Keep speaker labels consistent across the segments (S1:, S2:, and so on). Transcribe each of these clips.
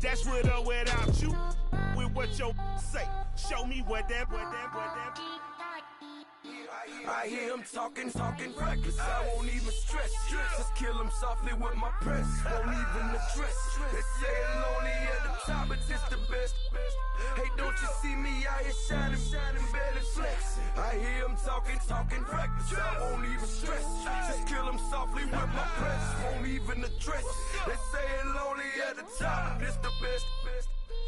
S1: That's with or without you. With what your say. Show me what that.
S2: I hear him talking reckless. I won't even stress. Just kill him softly with my press. Won't even address. They say I'm lonely at the top, but this the best. Hey, don't you see me out here shining, barely flex. I hear him talking reckless. I won't even stress. Just kill him softly with my press. Won't even address. They say I'm lonely at the top, but this the best.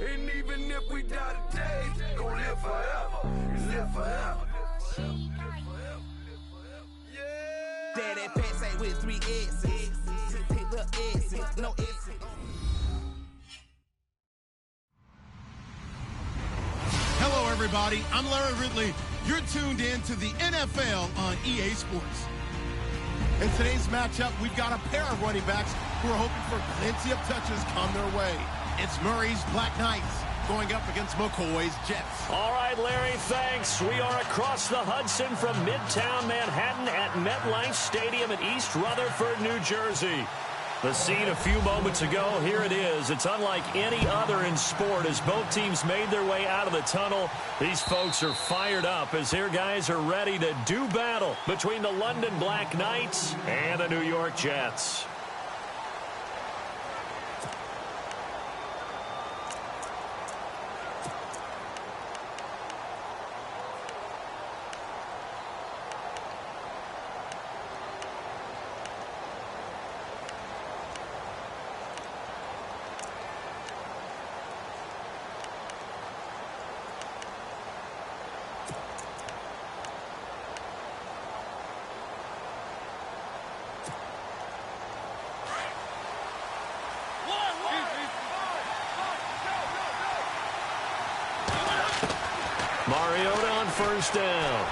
S2: And even if we die today, gon' live forever. Live forever.
S3: Daddy pass with 3 S's. Pick up S's, no S's.
S4: Hello, everybody. I'm Larry Ridley. You're tuned in to the NFL on EA Sports. In today's matchup, we've got a pair of running backs who are hoping for plenty of touches come their way. It's Murray's Black Knights going up against McCoy's Jets.
S5: All right, Larry, thanks. We are across the Hudson from Midtown Manhattan at MetLife Stadium in East Rutherford, New Jersey. The scene a few moments ago, here it is. It's unlike any other in sport as both teams made their way out of the tunnel. These folks are fired up as their guys are ready to do battle between the London Black Knights and the New York Jets. Mariota on first down.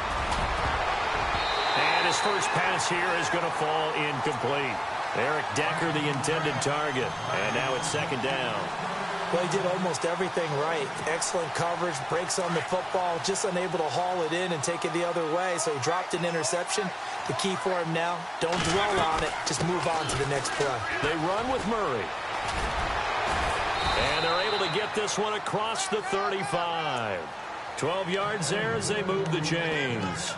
S5: And his first pass here is going to fall incomplete. Eric Decker, the intended target. And now it's second down.
S6: Well, he did almost everything right. Excellent coverage, breaks on the football, just unable to haul it in and take it the other way. So he dropped an interception. The key for him now, don't dwell on it. Just move on to the next play.
S5: They run with Murray. And they're able to get this one across the 35. 12 yards there as they move the chains.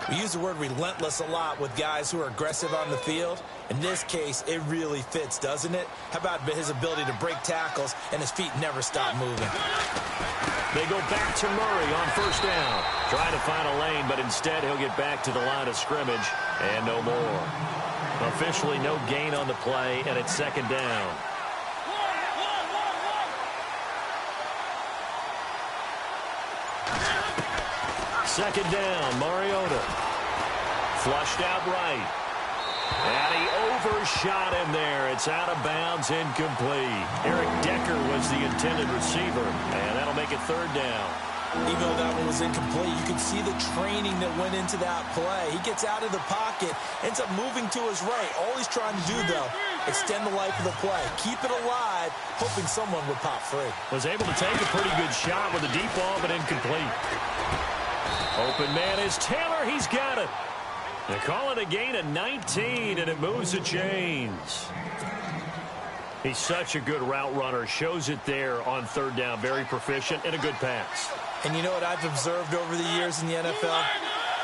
S6: We use the word relentless a lot with guys who are aggressive on the field. In this case, it really fits, doesn't it? How about his ability to break tackles and his feet never stop moving?
S5: They go back to Murray on first down. Trying to find a lane, but instead he'll get back to the line of scrimmage and no more. Officially no gain on the play, and it's second down. Second down, Mariota. Flushed out right. And he overshot him there. It's out of bounds, incomplete. Eric Decker was the intended receiver, and that'll make it third down.
S6: Even though that one was incomplete, you could see the training that went into that play. He gets out of the pocket, ends up moving to his right. All he's trying to do, though, extend the life of the play. Keep it alive, hoping someone would pop free.
S5: Was able to take a pretty good shot with a deep ball, but incomplete. Open man is Taylor. He's got it. They call it a gain of 19, and it moves the chains. He's such a good route runner. Shows it there on third down. Very proficient and a good pass.
S6: And you know what I've observed over the years in the NFL?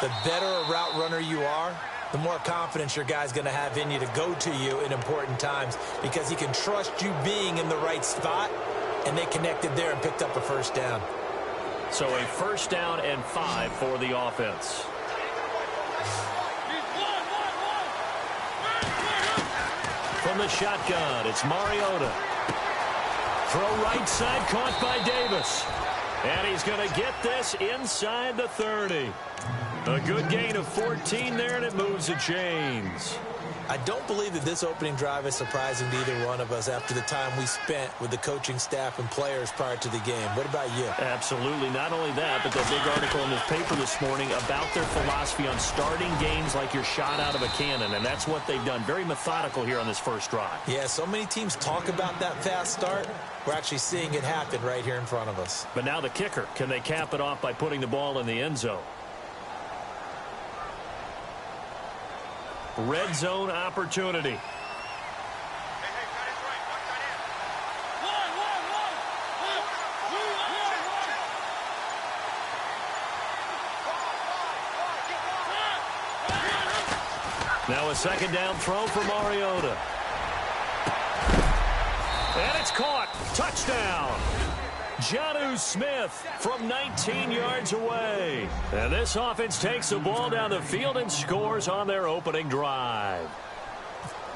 S6: The better a route runner you are, the more confidence your guy's going to have in you to go to you in important times because he can trust you being in the right spot, and they connected there and picked up a first down.
S5: So a first down and 5 for the offense. From the shotgun, it's Mariota. Throw right side, caught by Davis. And he's going to get this inside the 30. A good gain of 14 there, and it moves the chains.
S6: I don't believe that this opening drive is surprising to either one of us after the time we spent with the coaching staff and players prior to the game. What about you?
S5: Absolutely. Not only that, but the big article in the paper this morning about their philosophy on starting games like you're shot out of a cannon, and that's what they've done. Very methodical here on this first drive.
S6: Yeah, so many teams talk about that fast start. We're actually seeing it happen right here in front of us.
S5: But now the kicker. Can they cap it off by putting the ball in the end zone? Red zone opportunity. Now a second down throw for Mariota. And it's caught. Touchdown. Jonnu Smith from 19 yards away. And this offense takes the ball down the field and scores on their opening drive.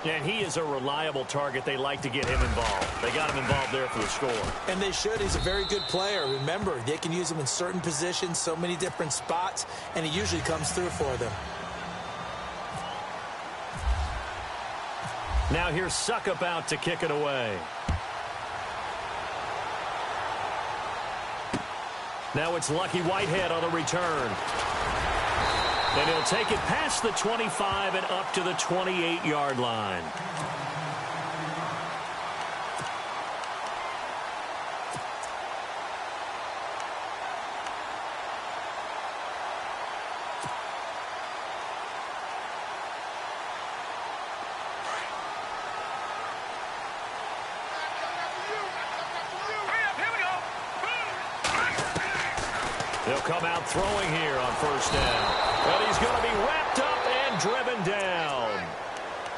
S5: And he is a reliable target. They like to get him involved. They got him involved there for the score.
S6: And they should. He's a very good player. Remember, they can use him in certain positions, so many different spots, and he usually comes through for them.
S5: Now here's Suckup out to kick it away. Now it's Lucky Whitehead on the return. And he'll take it past the 25 and up to the 28-yard line. He'll come out throwing here on first down. And he's going to be wrapped up and driven down.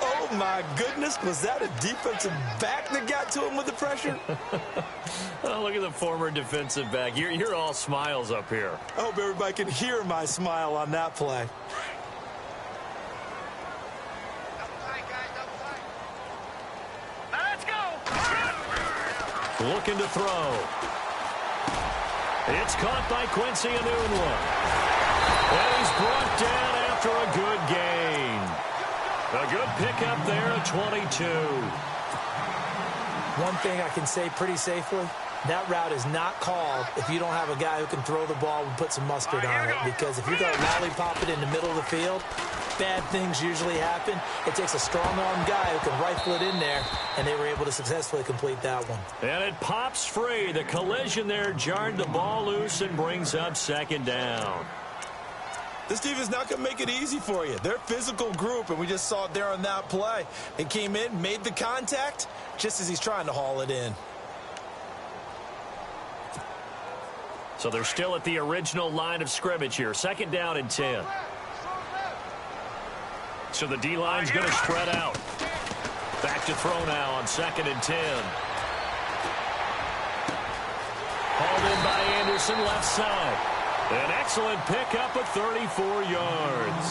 S6: Oh, my goodness. Was that a defensive back that got to him with the pressure?
S5: Oh, look at the former defensive back. You're all smiles up here.
S6: I hope everybody can hear my smile on that play.
S1: Let's go.
S5: Looking to throw. It's caught by Quincy Enunwa. And he's brought down after a good gain. A good pickup there at 22.
S6: One thing I can say pretty safely, that route is not called if you don't have a guy who can throw the ball and put some mustard on it. Because if you go lollipop it in the middle of the field, bad things usually happen. It takes a strong-arm guy who can rifle it in there, and they were able to successfully complete that one.
S5: And it pops free. The collision there jarred the ball loose and brings up second down.
S6: This team is not going to make it easy for you. They're a physical group, and we just saw it there on that play. They came in, made the contact, just as he's trying to haul it in.
S5: So they're still at the original line of scrimmage here. Second down and 10. So the D-line's going to spread out. Back to throw now on second and 10. Hauled in by Anderson, left side. An excellent pickup of 34 yards.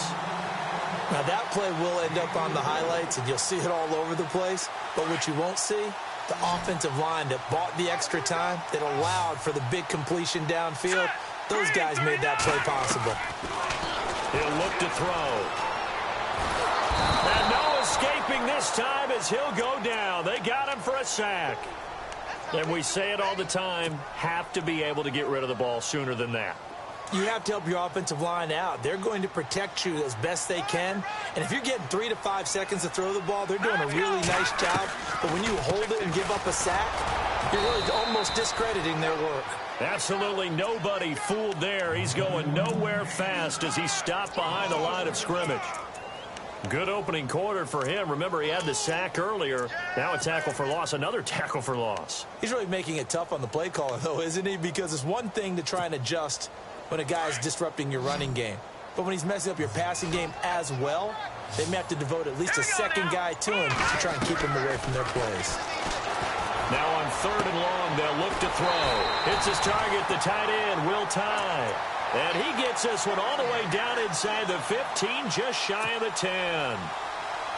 S6: Now that play will end up on the highlights, and you'll see it all over the place. But what you won't see, the offensive line that bought the extra time, that allowed for the big completion downfield, those guys made that play possible.
S5: He'll look to throw. And no escaping this time as he'll go down. They got him for a sack. And we say it all the time, have to be able to get rid of the ball sooner than that.
S6: You have to help your offensive line out. They're going to protect you as best they can. And if you're getting 3 to 5 seconds to throw the ball, they're doing a really nice job. But when you hold it and give up a sack, you're really almost discrediting their work.
S5: Absolutely nobody fooled there. He's going nowhere fast as he stopped behind the line of scrimmage. Good opening quarter for him. Remember, he had the sack earlier. Now a tackle for loss, another tackle for loss.
S6: He's really making it tough on the play caller, though, isn't he? Because it's one thing to try and adjust when a guy's disrupting your running game. But when he's messing up your passing game as well, they may have to devote at least a second guy to him to try and keep him away from their plays.
S5: Now on third and long, they'll look to throw. Hits his target, the tight end, Will Tye. And he gets this one all the way down inside the 15, just shy of the 10.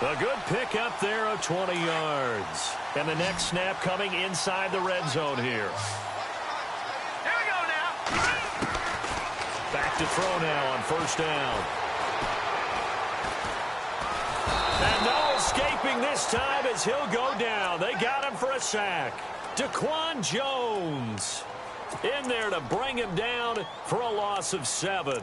S5: A good pickup there of 20 yards. And the next snap coming inside the red zone here.
S1: Here we go now.
S5: Back to throw now on first down. And no escaping this time as he'll go down. They got him for a sack. Daquan Jones in there to bring him down for a loss of 7.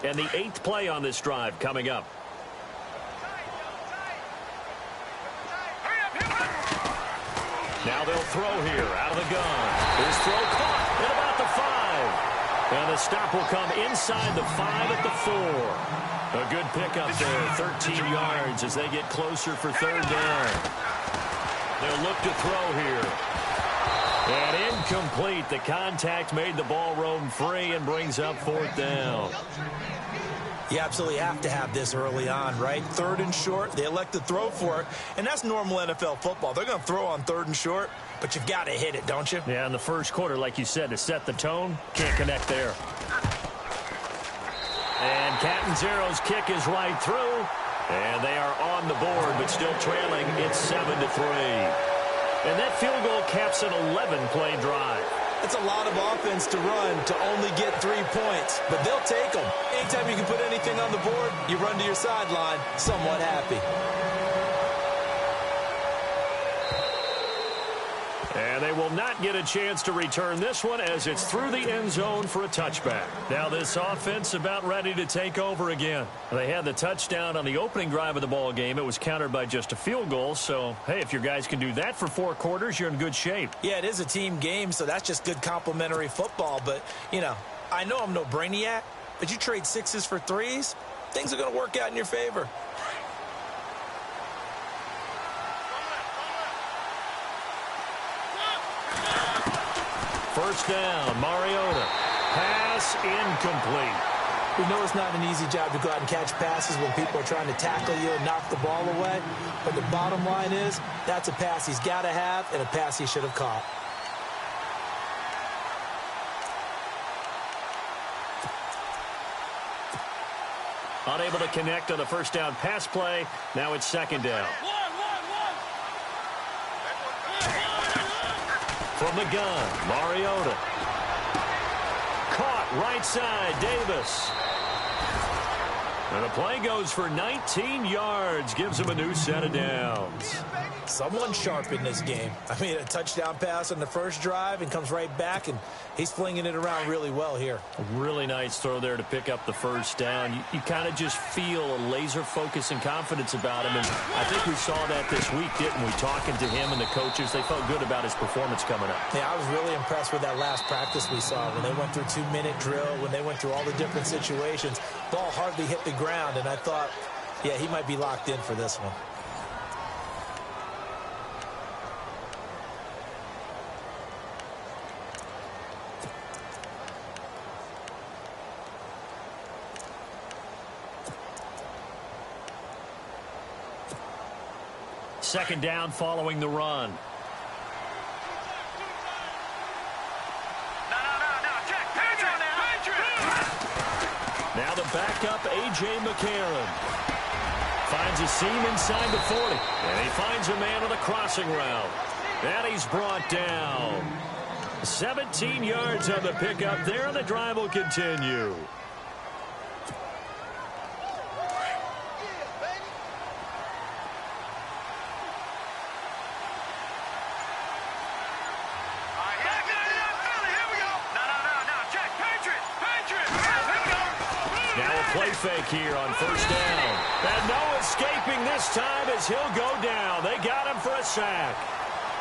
S5: And the 8th play on this drive coming up. Now they'll throw here out of the gun. His throw caught at about the 5. And the stop will come inside the 5 at the 4. A good pickup there, 13 yards as they get closer for third down. They'll look to throw here. And incomplete. The contact made the ball roam free and brings up 4th down.
S6: You absolutely have to have this early on, right? 3rd and short, they elect to throw for it, and that's normal NFL football. They're going to throw on 3rd and short, but you've got to hit it, don't you?
S5: Yeah, in the first quarter, like you said, to set the tone, can't connect there. And Catanzero's kick is right through, and they are on the board, but still trailing. It's 7-3. And that field goal caps an 11-play drive.
S6: It's a lot of offense to run to only get 3 points, but they'll take them. Anytime you can put anything on the board, you run to your sideline somewhat happy.
S5: And they will not get a chance to return this one as it's through the end zone for a touchback. Now this offense about ready to take over again. They had the touchdown on the opening drive of the ball game. It was countered by just a field goal. So, hey, if your guys can do that for 4 quarters, you're in good shape.
S6: Yeah, it is a team game, so that's just good complementary football. But, you know, I know I'm no brainiac, but you trade 6s for 3s, things are going to work out in your favor.
S5: First down, Mariota. Pass incomplete.
S6: We know it's not an easy job to go out and catch passes when people are trying to tackle you and knock the ball away. But the bottom line is, that's a pass he's got to have and a pass he should have caught.
S5: Unable to connect on the first down pass play. Now it's 2nd down. From the gun, Mariota. Caught right side, Davis. And the play goes for 19 yards. Gives him a new set of downs.
S6: Someone sharp in this game. I mean, a touchdown pass on the first drive and comes right back, and he's flinging it around really well here.
S5: A really nice throw there to pick up the first down. You kind of just feel a laser focus and confidence about him, and I think we saw that this week, didn't we? Talking to him and the coaches, they felt good about his performance coming up.
S6: Yeah, I was really impressed with that last practice we saw when they went through 2-minute drill, when they went through all the different situations. Ball hardly hit the ground, and I thought, yeah, he might be locked in for this one.
S5: Second down following the run. Now the backup, A.J. McCarron. Finds a seam inside the 40. And he finds a man on the crossing route. And he's brought down. 17 yards on the pickup there, and the drive will continue. Play fake here on first down. And no escaping this time as he'll go down. They got him for a sack.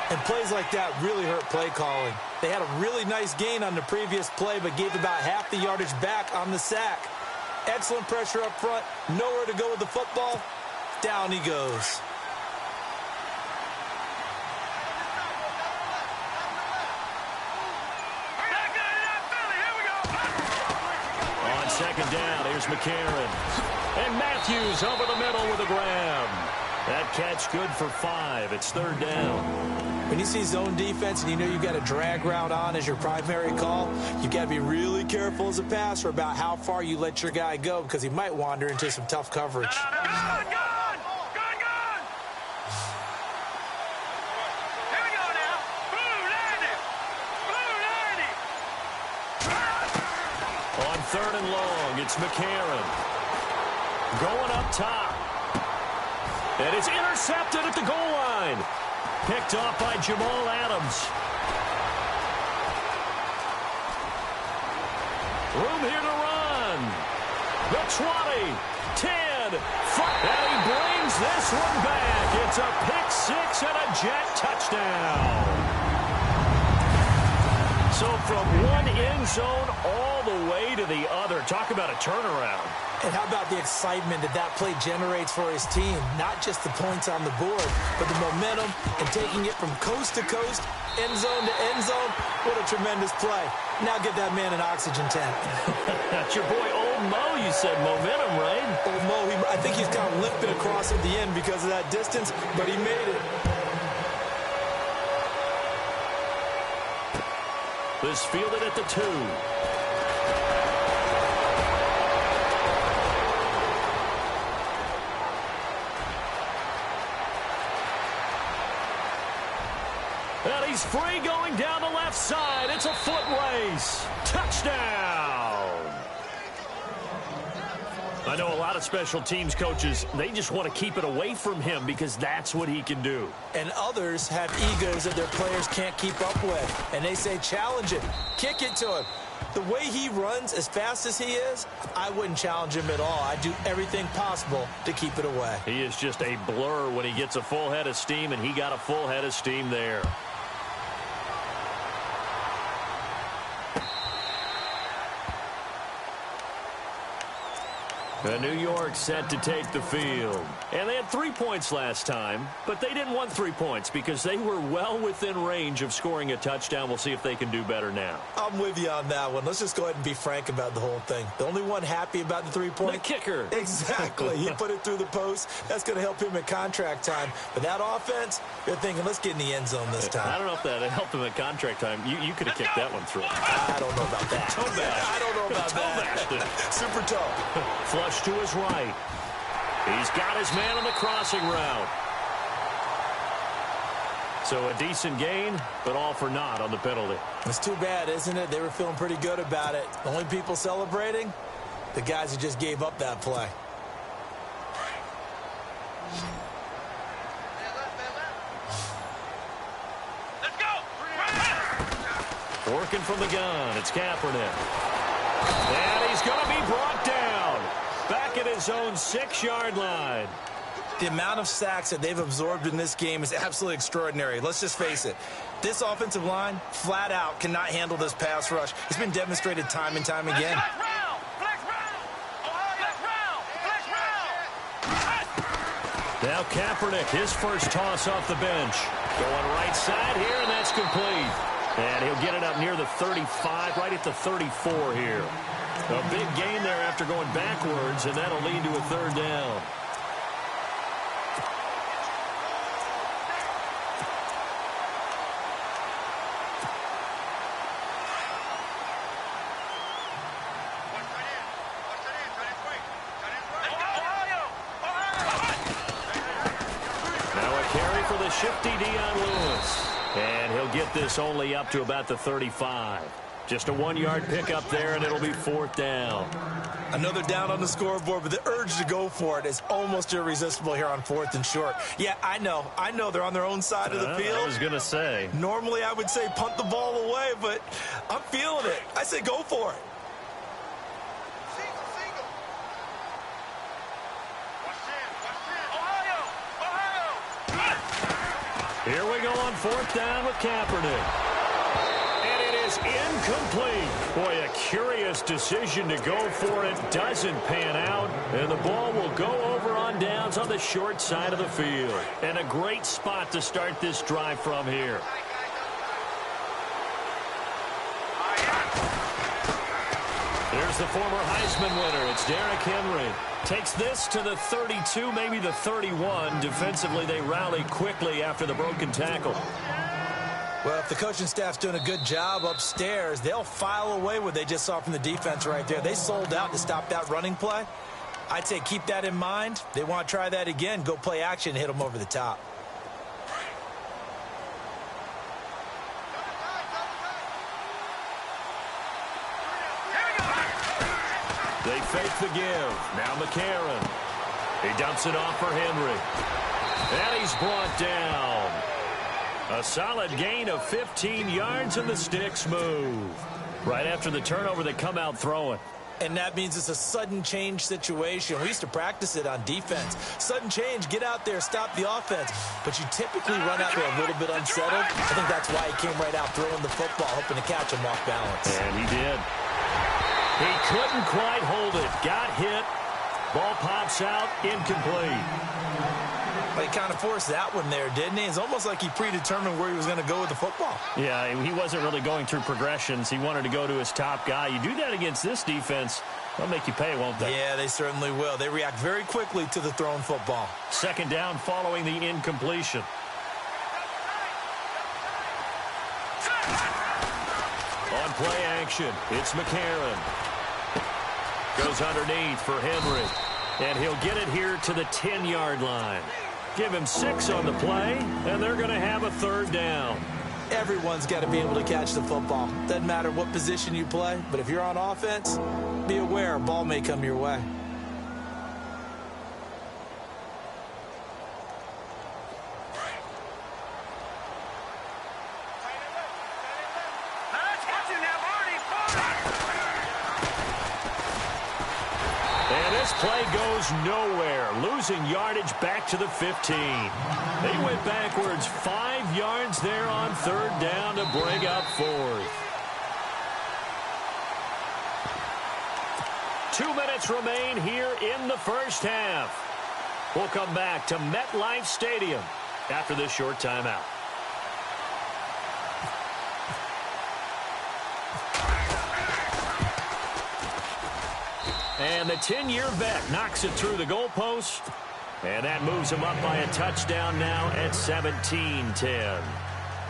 S6: And plays like that really hurt play calling. They had a really nice gain on the previous play, but gave about half the yardage back on the sack. Excellent pressure up front. Nowhere to go with the football. Down he goes.
S5: Second down, here's McCarron. And Matthews over the middle with a grab. That catch good for 5. It's 3rd down.
S6: When you see zone defense and you know you've got a drag route on as your primary call, you've got to be really careful as a passer about how far you let your guy go because he might wander into some tough coverage.
S5: Third and long, it's McCarron. Going up top. And it's intercepted at the goal line. Picked off by Jamal Adams. Room here to run. The 20, 10, 5. And he brings this one back. It's a pick 6 and a jet touchdown. So from one end zone all the way to the other. Talk about a turnaround.
S6: And how about the excitement that play generates for his team? Not just the points on the board, but the momentum and taking it from coast to coast, end zone to end zone. What a tremendous play. Now get that man an oxygen tank.
S5: That's your boy Old Mo, you said. Momentum, right?
S6: Old Mo, I think he's kind of limping across at the end because of that distance, but he made it.
S5: This fielded at the 2. And he's free going down the left side. It's a foot race. Touchdown. I know a lot of special teams coaches, they just want to keep it away from him because that's what he can do.
S6: And others have egos that their players can't keep up with. And they say, challenge it. Kick it to him. The way he runs as fast as he is, I wouldn't challenge him at all. I'd do everything possible to keep it away.
S5: He is just a blur when he gets a full head of steam, and he got a full head of steam there. New York set to take the field. And they had 3 points last time, but they didn't want 3 points because they were well within range of scoring a touchdown. We'll see if they can do better now.
S6: I'm with you on that one. Let's just go ahead and be frank about the whole thing. The only one happy about the 3-point?
S5: The kicker.
S6: Exactly. He put it through the post. That's going to help him at contract time. But that offense, they're thinking, let's get in the end zone this time.
S5: I don't know if that helped him at contract time. You could have kicked that one through.
S6: I don't know about that.
S5: Toe bash.
S6: I don't know about that. Super toe.
S5: Flush to his right. He's got his man on the crossing route. So a decent gain, but all for naught on the penalty.
S6: It's too bad, isn't it? They were feeling pretty good about it. The only people celebrating, the guys who just gave up that play.
S1: Let's go!
S5: Working from the gun, it's Kaepernick. And he's going to be brought down. Back at his own 6-yard line.
S6: The amount of sacks that they've absorbed in this game is absolutely extraordinary. Let's just face it. This offensive line, flat out, cannot handle this pass rush. It's been demonstrated time and time again.
S5: Now Kaepernick, his first toss off the bench. Going right side here, and that's complete. And he'll get it up near the 35, right at the 34 here. A big gain there after going backwards, and that'll lead to a 3rd down. Now a carry for the shifty Dion Lewis. And he'll get this only up to about the 35. Just a 1-yard pickup there, and it'll be 4th down.
S6: Another down on the scoreboard, but the urge to go for it is almost irresistible here on 4th and short. Yeah, I know they're on their own side of the field.
S5: I was going to say.
S6: Normally I would say punt the ball away, but I'm feeling it. I say go for it.
S5: Here we go on 4th down with Kaepernick. And it is incomplete. Boy, a curious decision to go for it. Doesn't pan out. And the ball will go over on downs on the short side of the field. And a great spot to start this drive from here. There's the former Heisman winner. It's Derrick Henry. Takes this to the 32, maybe the 31. Defensively, they rally quickly after the broken tackle.
S6: Well, if the coaching staff's doing a good job upstairs, they'll file away what they just saw from the defense right there. They sold out to stop that running play. I'd say keep that in mind. They want to try that again. Go play action and hit them over the top.
S5: They fake the give. Now McCarron. He dumps it off for Henry. And he's brought down. A solid gain of 15 yards, and the sticks move. Right after the turnover, they come out throwing.
S6: And that means it's a sudden change situation. We used to practice it on defense. Sudden change, get out there, stop the offense. But you typically run out there a little bit unsettled. I think that's why he came right out throwing the football, hoping to catch him off balance.
S5: And he did. He couldn't quite hold it. Got hit, Ball pops out, incomplete.
S6: Well, he kind of forced that one there, didn't he? It's almost like he predetermined where he was going to go with the football.
S5: Yeah, he wasn't really going through progressions. He wanted to go to his top guy. You do that against this defense, they'll make you pay, won't they?
S6: Yeah, they certainly will. They react very quickly to the thrown football.
S5: Second down following the incompletion. On play action, it's McCarron. Goes underneath for Henry. And he'll get it here to the 10-yard line. Give him 6 on the play, and they're going to have a third down.
S6: Everyone's got to be able to catch the football. Doesn't matter what position you play, but if you're on offense, be aware a ball may come your way.
S5: Play goes nowhere, losing yardage back to the 15. They went backwards 5 yards there on third down to bring up fourth. 2 minutes remain here in the first half. We'll come back to MetLife Stadium after this short timeout. And the 10-year vet knocks it through the goalpost. And that moves him up by a touchdown now at 17-10.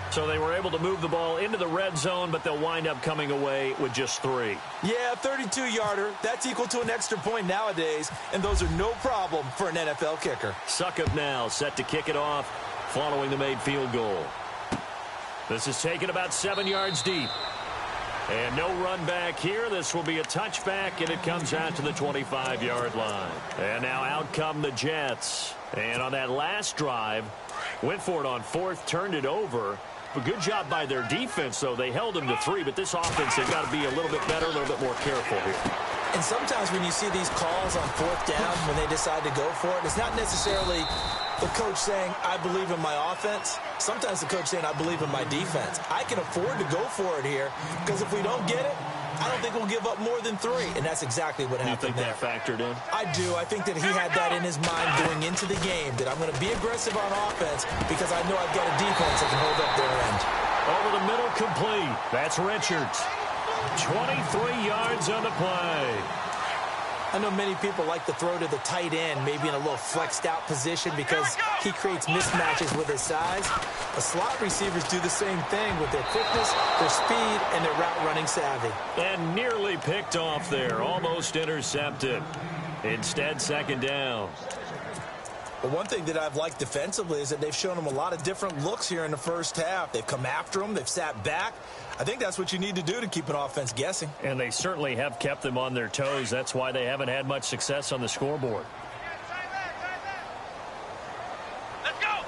S5: So they were able to move the ball into the red zone, but they'll wind up coming away with just 3.
S6: Yeah, 32-yarder. That's equal to an extra point nowadays, and those are no problem for an NFL kicker.
S5: Succop now set to kick it off following the made field goal. This is taken about 7 yards deep. And no run back here. This will be a touchback, and it comes out to the 25-yard line. And now out come the Jets. And on that last drive, went for it on fourth, turned it over. A good job by their defense, though. They held them to 3, but this offense, they've got to be a little bit better, a little bit more careful here.
S6: And sometimes when you see these calls on fourth down, when they decide to go for it, it's not necessarily the coach saying, I believe in my offense. Sometimes the coach saying, I believe in my defense. I can afford to go for it here because if we don't get it, I don't think we'll give up more than 3. And that's exactly what happened there.
S5: You think that factored in?
S6: I do. I think that he had that in his mind going into the game, that I'm going to be aggressive on offense because I know I've got a defense that can hold up their end.
S5: Over the middle, complete. That's Richards. 23 yards on the play.
S6: I know many people like to throw to the tight end, maybe in a little flexed out position because he creates mismatches with his size. The slot receivers do the same thing with their quickness, their speed, and their route running savvy.
S5: And nearly picked off there, almost intercepted. Instead, second down.
S6: But one thing that I've liked defensively is that they've shown them a lot of different looks here in the first half. They've come after them. They've sat back. I think that's what you need to do to keep an offense guessing.
S5: And they certainly have kept them on their toes. That's why they haven't had much success on the scoreboard.
S1: Let's go.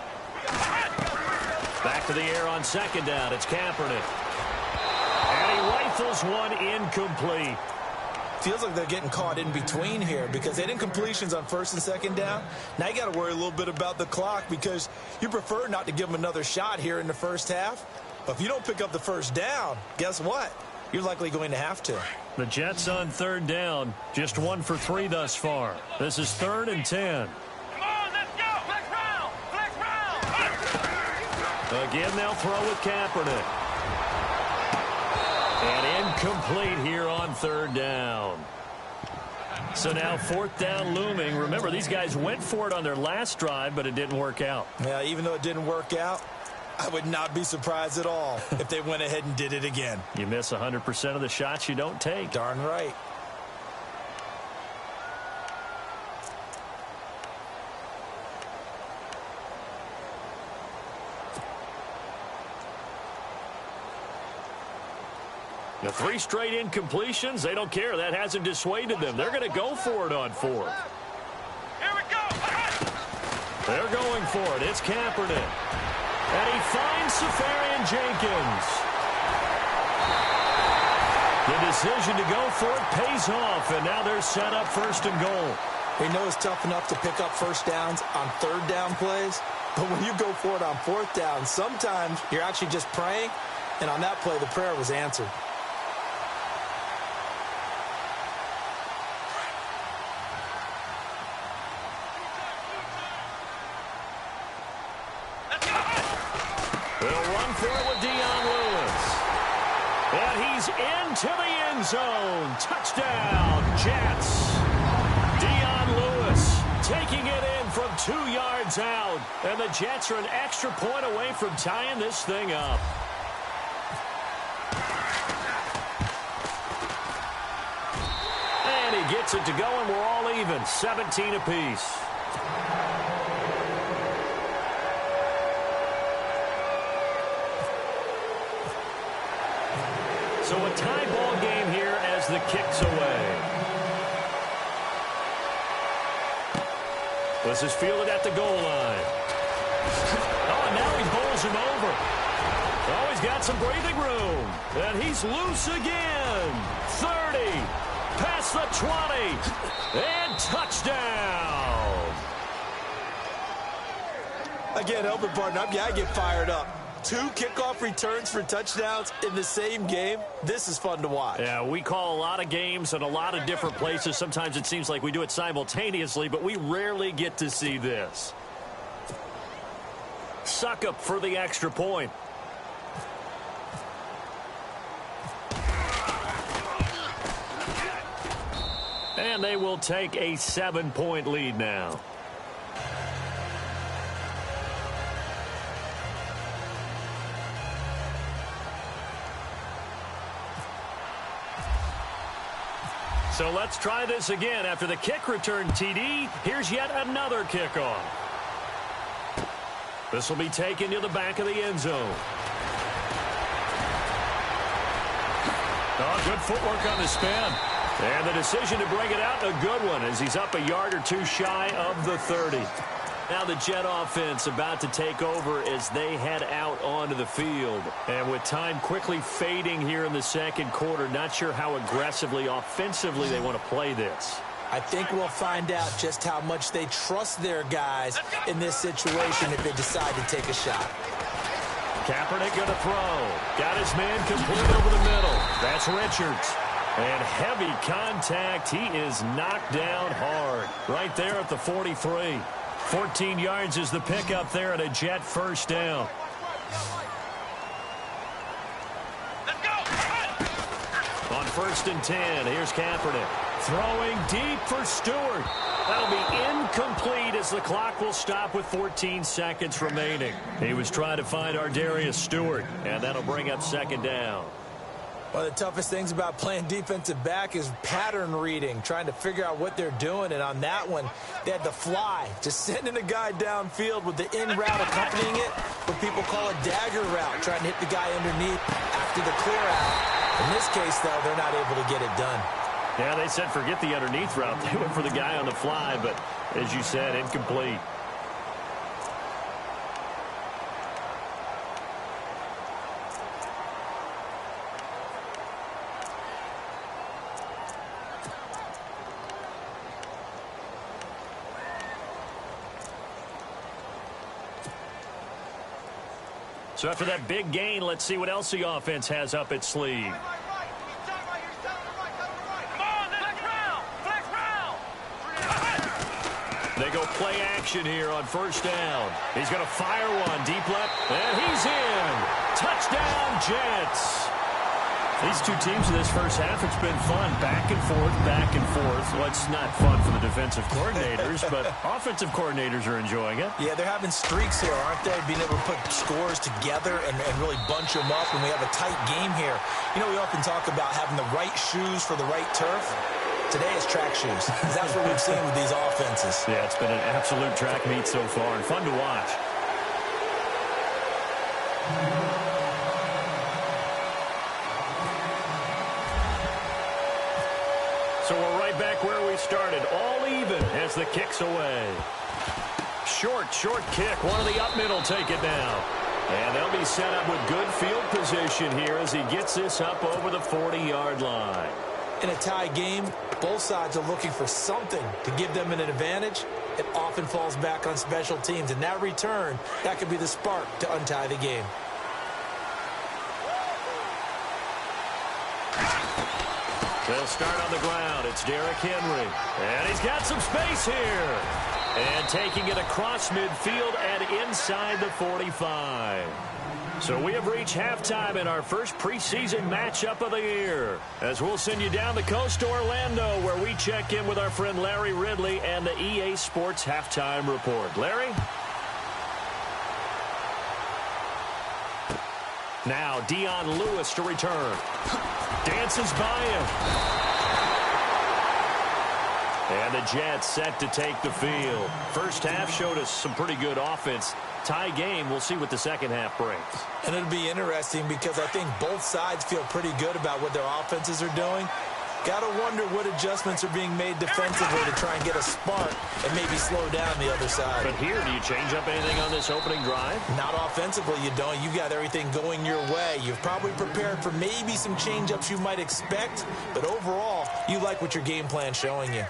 S5: Back to the air on second down. It's Kaepernick. And he rifles one incomplete.
S6: Feels like they're getting caught in between here because they didn't completions on first and second down. Now you got to worry a little bit about the clock because you prefer not to give them another shot here in the first half. But if you don't pick up the first down, guess what? You're likely going to have to.
S5: The Jets on third down. Just 1 for 3 thus far. This is 3rd and 10.
S1: Come on, let's go. Flex round. Flex round.
S5: Again, they'll throw with Kaepernick. And incomplete here on third down. So now 4th down looming. Remember, these guys went for it on their last drive, but it didn't work out.
S6: Yeah, even though it didn't work out, I would not be surprised at all if they went ahead and did it again.
S5: You miss 100% of the shots you don't take.
S6: Darn right.
S5: The 3 straight incompletions, they don't care. That hasn't dissuaded them. They're going to go for it on 4th.
S1: Here we go.
S5: They're going for it. It's Kaepernick. And he finds Safarian Jenkins. The decision to go for it pays off, and now they're set up 1st and goal.
S6: We know it's tough enough to pick up first downs on third down plays, but when you go for it on 4th down, sometimes you're actually just praying, and on that play, the prayer was answered.
S5: They'll run for it with Dion Lewis. And he's into the end zone. Touchdown, Jets. Dion Lewis taking it in from 2 yards out. And the Jets are an extra point away from tying this thing up. And he gets it to go, and we're all even, 17 apiece. So a tie ball game here as the kick's away. This is fielded at the goal line. Oh, and now he bowls him over. Oh, he's got some breathing room. And he's loose again. 30. Past the 20. And touchdown.
S6: Again, helping partner, I get fired up. 2 kickoff returns for touchdowns in the same game. This is fun to watch.
S5: Yeah, we call a lot of games in a lot of different places. Sometimes it seems like we do it simultaneously, but we rarely get to see this. Suckup for the extra point. And they will take a 7-point lead now. So let's try this again. After the kick return TD, here's yet another kickoff. This will be taken to the back of the end zone. Oh, good footwork on the spin. And the decision to bring it out, a good one, as he's up a yard or 2 shy of the 30. Now the Jet offense about to take over as they head out onto the field. And with time quickly fading here in the second quarter, not sure how aggressively, offensively they want to play this.
S6: I think we'll find out just how much they trust their guys in this situation if they decide to take a shot.
S5: Kaepernick going to throw. Got his man complete over the middle. That's Richards. And heavy contact. He is knocked down hard. Right there at the 43. 14 yards is the pickup there at a Jet first down.
S1: Let's go.
S5: On 1st and 10, here's Kaepernick. Throwing deep for Stewart. That'll be incomplete as the clock will stop with 14 seconds remaining. He was trying to find Ardarius Stewart, and that'll bring up 2nd down.
S6: One of the toughest things about playing defensive back is pattern reading, trying to figure out what they're doing. And on that one, they had the fly, just sending a guy downfield with the in route accompanying it, what people call a dagger route, trying to hit the guy underneath after the clear out. In this case, though, they're not able to get it done.
S5: Yeah, they said forget the underneath route. They went for the guy on the fly, but as you said, incomplete. So after that big gain, let's see what else the offense has up its sleeve. They go play action here on 1st down. He's going to fire one deep left, and he's in. Touchdown, Jets. These two teams in this first half, it's been fun. Back and forth, back and forth. Well, it's not fun for the defensive coordinators, but offensive coordinators are enjoying it.
S6: Yeah, they're having streaks here, aren't they? Being able to put scores together and really bunch them up, and we have a tight game here. You know, we often talk about having the right shoes for the right turf. Today it's track shoes. That's what we've seen with these offenses.
S5: Yeah, it's been an absolute track meet so far and fun to watch. So we're right back where we started, all even as the kick's away. Short kick. One of the up middle take it now. And they'll be set up with good field position here as he gets this up over the 40-yard line.
S6: In a tie game, both sides are looking for something to give them an advantage. It often falls back on special teams. And that return, that could be the spark to untie the game.
S5: They'll start on the ground. It's Derrick Henry. And he's got some space here. And taking it across midfield and inside the 45. So we have reached halftime in our first preseason matchup of the year, as we'll send you down the coast to Orlando, where we check in with our friend Larry Ridley and the EA Sports Halftime Report. Larry? Now Dion Lewis to return. Dances by him. And the Jets set to take the field. First half showed us some pretty good offense. Tie game. We'll see what the second half brings.
S6: And it'll be interesting because I think both sides feel pretty good about what their offenses are doing. Got to wonder what adjustments are being made defensively to try and get a spark and maybe slow down the other side.
S5: But here, do you change up anything on this opening drive?
S6: Not offensively, you don't. You got everything going your way. You've probably prepared for maybe some change-ups you might expect, but overall, you like what your game plan's showing you.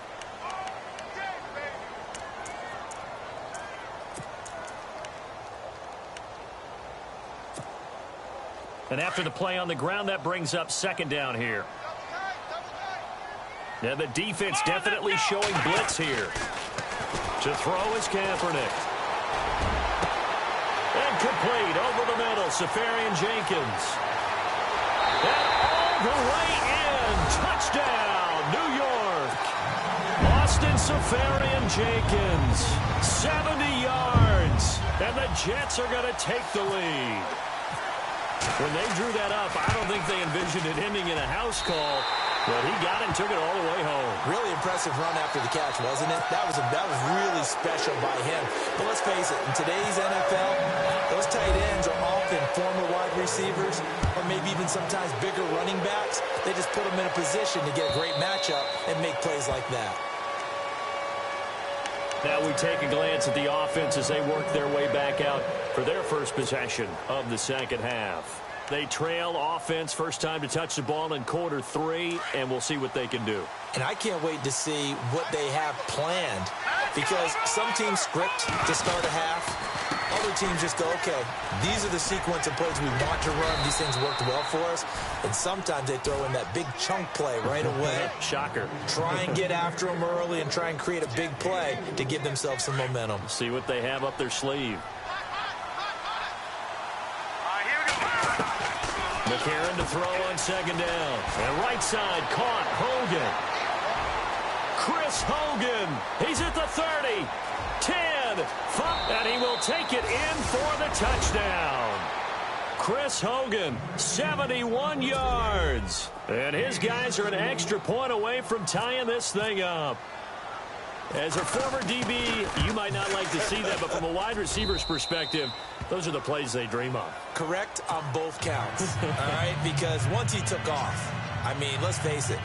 S5: And after the play on the ground, that brings up second down here. And the defense definitely showing blitz here. To throw is Kaepernick. And complete over the middle, Safarian Jenkins. And all the way in. Touchdown, New York. Austin Safarian Jenkins, 70 yards. And the Jets are going to take the lead. When they drew that up, I don't think they envisioned it ending in a house call, but he got it and took it all the way home.
S6: Really impressive run after the catch, wasn't it? That was really special by him. But let's face it, in today's NFL, those tight ends are often former wide receivers or maybe even sometimes bigger running backs. They just put them in a position to get a great matchup and make plays like that.
S5: Now we take a glance at the offense as they work their way back out for their first possession of the second half. They trail offense, first time to touch the ball in quarter 3, and we'll see what they can do.
S6: And I can't wait to see what they have planned, because some teams script to start a half. Other teams just go, okay, these are the sequence of plays we want to run. These things worked well for us. And sometimes they throw in that big chunk play right away.
S5: Shocker.
S6: Try and get after them early and try and create a big play to give themselves some momentum.
S5: See what they have up their sleeve. McCarron to throw on second down. And right side caught. Hogan. Chris Hogan. He's at the 30. 10. 5. And he will take it in for the touchdown. Chris Hogan, 71 yards. And his guys are an extra point away from tying this thing up. As a former DB, you might not like to see that, but from a wide receiver's perspective, those are the plays they dream of.
S6: Correct on both counts, all right? Because once he took off, I mean, let's face it,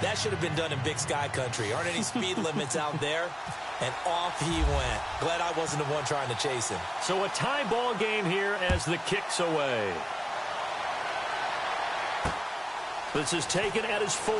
S6: that should have been done in Big Sky country. Aren't any speed limits out there? And off he went. Glad I wasn't the one trying to chase him.
S5: So a tie ball game here as the kick's away. This is taken at his 4.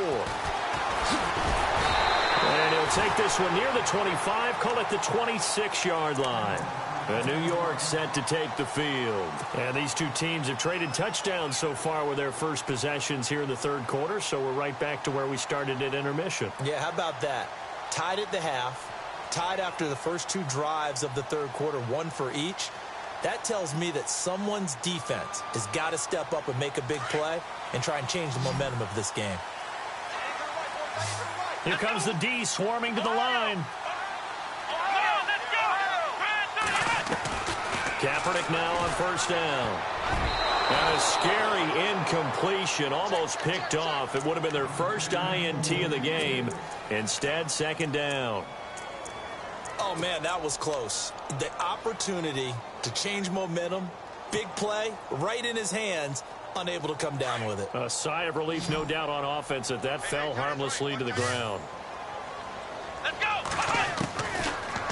S5: And he'll take this one near the 25, call it the 26-yard line. And New York set to take the field. And these two teams have traded touchdowns so far with their first possessions here in the third quarter, so we're right back to where we started at intermission.
S6: Yeah, how about that? Tied at the half, tied after the first 2 drives of the third quarter, 1 for each. That tells me that someone's defense has got to step up and make a big play and try and change the momentum of this game.
S5: Here comes the D swarming to the line. Kaepernick now on first down. And a scary incompletion, almost picked off. It would have been their first INT of the game. Instead, second down.
S6: Oh, man, that was close. The opportunity to change momentum, big play, right in his hands, unable to come down with it.
S5: A sigh of relief, no doubt, on offense that fell harmlessly to the ground.
S1: Let's go!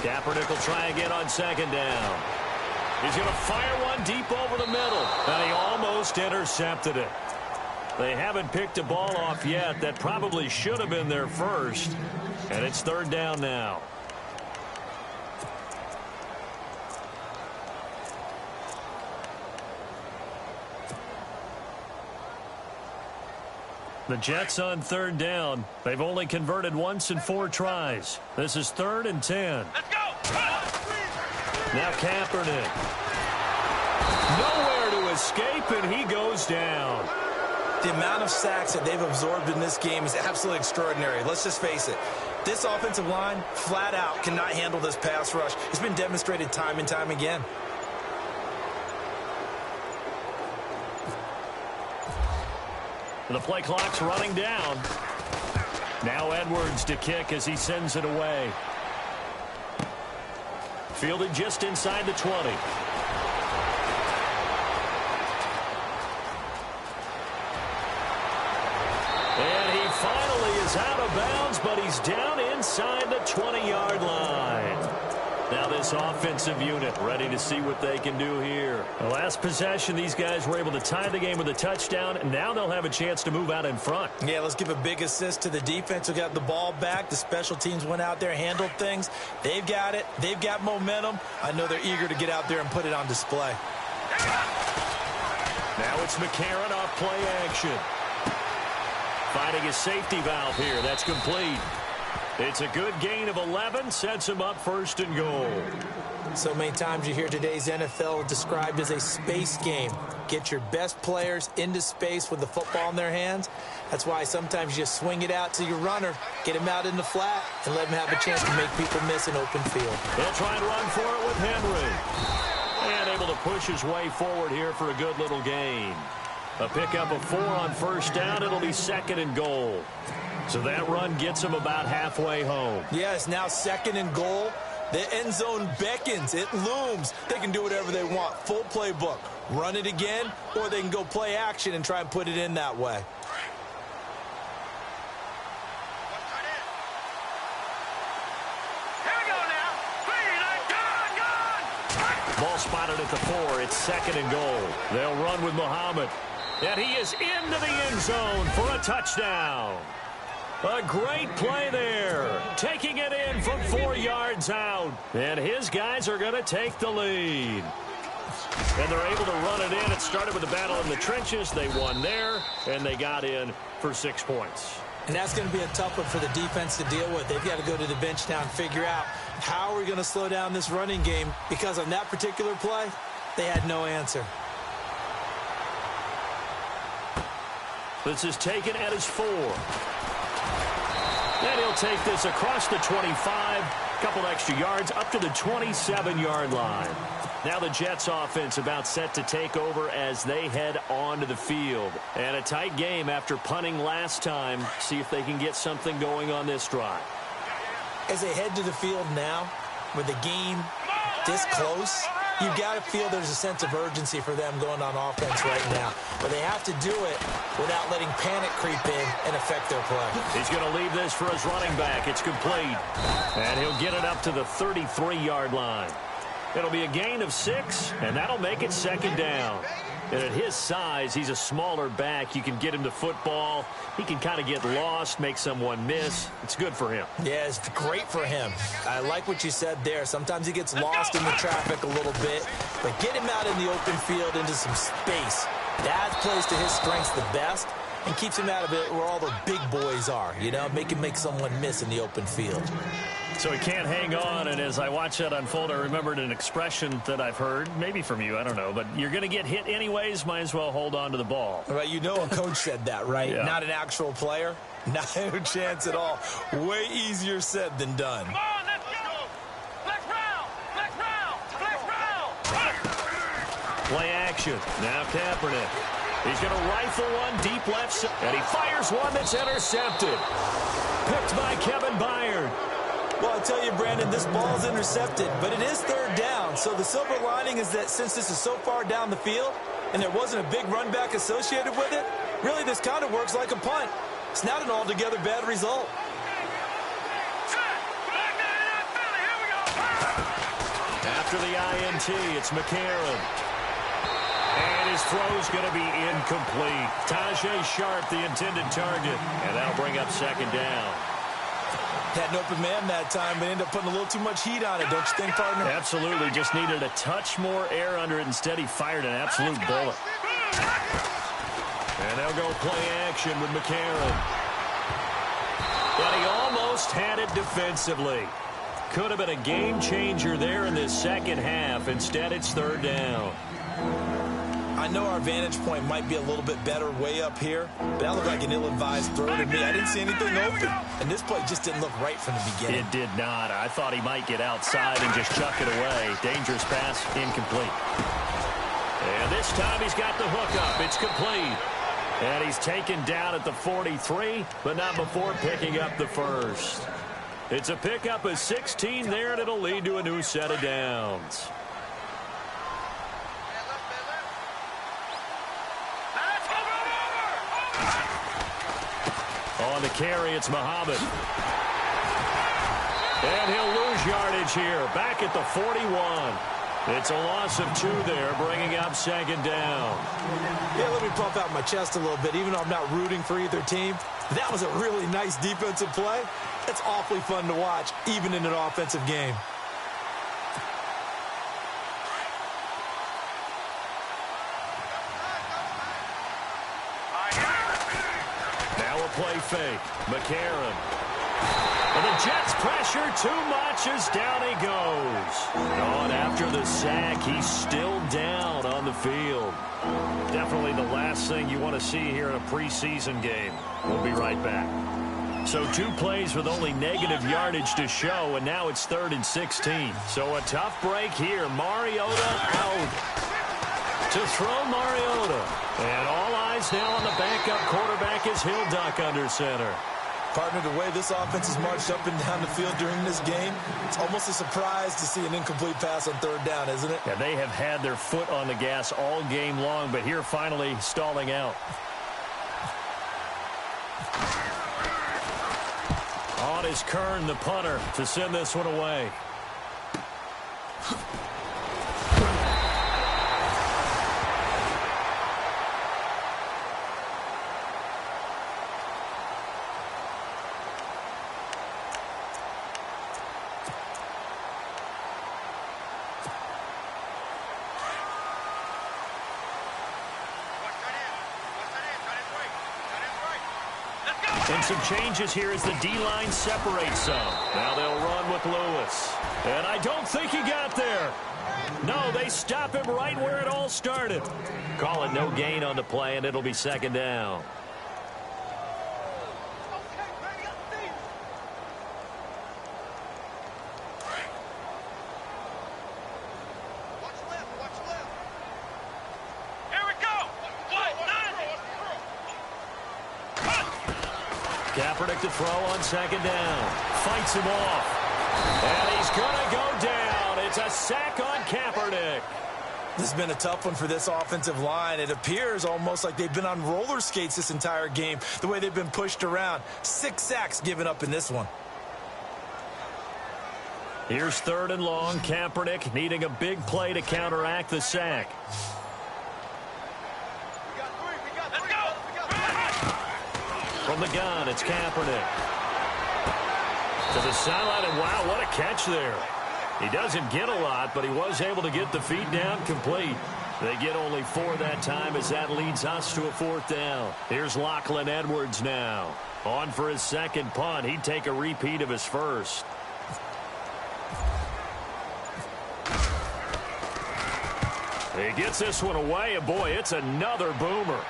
S5: Kaepernick will try again on second down. He's going to fire one deep over the middle, and he almost intercepted it. They haven't picked a ball off yet. That probably should have been their first, and it's third down now. The Jets on third down. They've only converted once in 4 tries. This is 3rd and 10.
S1: Let's go!
S5: Now Kaepernick. Nowhere to escape, and he goes down.
S6: The amount of sacks that they've absorbed in this game is absolutely extraordinary. Let's just face it. This offensive line, flat out, cannot handle this pass rush. It's been demonstrated time and time again.
S5: The play clock's running down. Now Edwards to kick as he sends it away. Fielded just inside the 20. And he finally is out of bounds, but he's down inside the 20-yard line. Now this offensive unit ready to see what they can do here. The last possession, these guys were able to tie the game with a touchdown, and now they'll have a chance to move out in front.
S6: Yeah, let's give a big assist to the defense who got the ball back. The special teams went out there, handled things. They've got it. They've got momentum. I know they're eager to get out there and put it on display.
S5: Now it's McCarron off play action. Finding his safety valve here. That's complete. It's a good gain of 11, sets him up first and goal.
S6: So many times you hear today's NFL described as a space game. Get your best players into space with the football in their hands. That's why sometimes you just swing it out to your runner, get him out in the flat, and let him have a chance to make people miss an open field.
S5: They'll try and run for it with Henry. And able to push his way forward here for a good little gain. A pickup of 4 on first down. It'll be second and goal. So that run gets them about halfway home.
S6: Yeah, it's now second and goal. The end zone beckons. It looms. They can do whatever they want. Full playbook. Run it again, or they can go play action and try and put it in that way.
S5: Ball spotted at the 4. It's second and goal. They'll run with Muhammad. And he is into the end zone for a touchdown. A great play there. Taking it in from 4 yards out. And his guys are going to take the lead. And they're able to run it in. It started with a battle in the trenches. They won there, and they got in for 6 points.
S6: And that's going to be a tough one for the defense to deal with. They've got to go to the bench now and figure out how are we going to slow down this running game, because on that particular play, they had no answer.
S5: This is taken at his 4. And he'll take this across the 25, couple extra yards, up to the 27-yard line. Now the Jets offense about set to take over as they head onto the field. And a tight game after punting last time. See if they can get something going on this drive.
S6: As they head to the field now, with the game this close, you've got to feel there's a sense of urgency for them going on offense right now. But they have to do it without letting panic creep in and affect their play.
S5: He's going to leave this for his running back. It's complete. And he'll get it up to the 33-yard line. It'll be a gain of 6, and that'll make it second down. And at his size, he's a smaller back. You can get him to football. He can kind of get lost, make someone miss. It's good for him.
S6: Yeah, it's great for him. I like what you said there. Sometimes he gets lost in the traffic a little bit, but get him out in the open field into some space. That plays to his strengths the best and keeps him out of it where all the big boys are, you know, make him make someone miss in the open field.
S5: So he can't hang on, and as I watch that unfold, I remembered an expression that I've heard, maybe from you, I don't know, but you're going to get hit anyways, might as well hold on to the ball.
S6: Well, you know a coach said that, right?
S5: Yeah. Not
S6: an actual player. Not a chance at all. Way easier said than done.
S1: Come on, let's go. Flex round. Flex round. Flex round.
S5: Play action. Now Kaepernick. He's going to rifle one deep left side, and he fires one that's intercepted. Picked by Kevin Byard.
S6: Well, I tell you, Brandon, this ball's intercepted, but it is third down. So the silver lining is that since this is so far down the field and there wasn't a big run back associated with it, really this kind of works like a punt. It's not an altogether bad result.
S5: After the INT, it's McCarron. And his throw's going to be incomplete. Tajay Sharp, the intended target, and that'll bring up second down.
S6: Had an open man that time, but ended up putting a little too much heat on it, don't you think, partner?
S5: Absolutely. Just needed a touch more air under it. Instead, he fired an absolute bullet. And they'll go play action with McCarron. But he almost had it defensively. Could have been a game changer there in this second half. Instead, it's third down.
S6: I know our vantage point might be a little bit better way up here, but that looked like an ill-advised throw to me. I didn't see anything open, and this play just didn't look right from the beginning.
S5: It did not. I thought he might get outside and just chuck it away. Dangerous pass, incomplete. And this time he's got the hook up. It's complete. And he's taken down at the 43, but not before picking up the first. It's a pickup of 16 there, and it'll lead to a new set of downs. On the carry, it's Muhammad. And he'll lose yardage here, back at the 41. It's a loss of 2 there, bringing up second down.
S6: Yeah, let me puff out my chest a little bit, even though I'm not rooting for either team. That was a really nice defensive play. It's awfully fun to watch, even in an offensive game.
S5: Now a play fake. McCarron. And the Jets pressure too much as down he goes. And after the sack, he's still down on the field. Definitely the last thing you want to see here in a preseason game. We'll be right back. So 2 plays with only negative yardage to show, and now it's 3rd and 16. So a tough break here. Mariota out. To throw Mariota. And all eyes now on the backup quarterback as he'll duck under center.
S6: Partner, the way this offense has marched up and down the field during this game, it's almost a surprise to see an incomplete pass on 3rd down, isn't it?
S5: Yeah, they have had their foot on the gas all game long, but here finally stalling out. On is Kern, the punter, to send this one away. And some changes here as the D-line separates some. Now they'll run with Lewis. And I don't think he got there. No, they stop him right where it all started. Call it no gain on the play, and it'll be 2nd down. Kaepernick to throw on 2nd down. Fights him off. And he's going to go down. It's a sack on Kaepernick.
S6: This has been a tough one for this offensive line. It appears almost like they've been on roller skates this entire game, the way they've been pushed around. 6 sacks given up in this one.
S5: Here's 3rd and long. Kaepernick needing a big play to counteract the sack. From the gun, it's Kaepernick. To the sideline, and wow, what a catch there. He doesn't get a lot, but he was able to get the feet down complete. They get only 4 that time as that leads us to a 4th down. Here's Lachlan Edwards now. On for his 2nd punt. He'd take a repeat of his first. He gets this one away, and boy, it's another boomer.